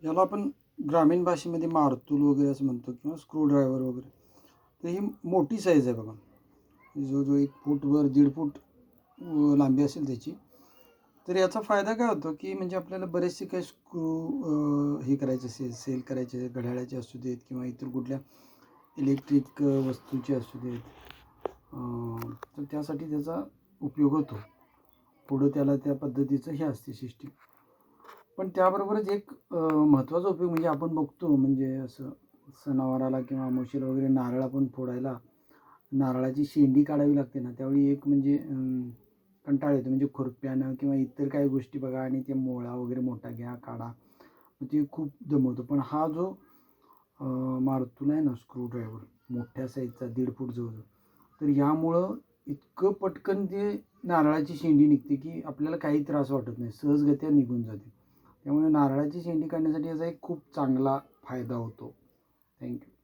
याला आपण ग्रामीण भाषेमध्ये मारतूल वगैरे असं म्हणतो किंवा स्क्रूड्रायव्हर वगैरे. तर ही मोठी साईज आहे बघा. जो 1 फूटवर 1.5 फूट लांबी असेल त्याची. तर याचा फायदा काय होतो, की म्हणजे आपल्याला बरेचसे काही स्क्रू हे करायचे असेल, सेल करायचे घड्याळाचे असू देत किंवा इतर कुठल्या इलेक्ट्रिक वस्तूचे असू देत. तर त्यासाठी त्याचा उपयोग होतो. पुढं त्याला त्या पद्धतीचं हे असते सिस्टीम. पण त्याबरोबरच एक महत्त्वाचा उपयोग म्हणजे आपण बघतो म्हणजे असं सणावाराला किंवा अमावास्येला वगैरे नारळ आपण फोडायला नारळाची शेंडी काढावी लागते ना, त्यावेळी एक म्हणजे कंटाळा येतो. म्हणजे खुरप्यानं किंवा इतर काही गोष्टी बघा आणि ते मोळा वगैरे मोठा घ्या, काढा. मग ते खूप दमवतं. पण हा जो मारुतीला आहे ना स्क्रूड्रायव्हर मोठ्या साईजचा 1.5 फूट जवळ, तर यामुळं इतकं पटकन ते नारळाची शेंडी निघते की आपल्याला काही त्रास वाटत नाही, सहजगत्या निघून जाते. त्यामुळे नारळाची शेंडी काढण्यासाठी याचा एक खूप चांगला फायदा होतो. थँक्यू.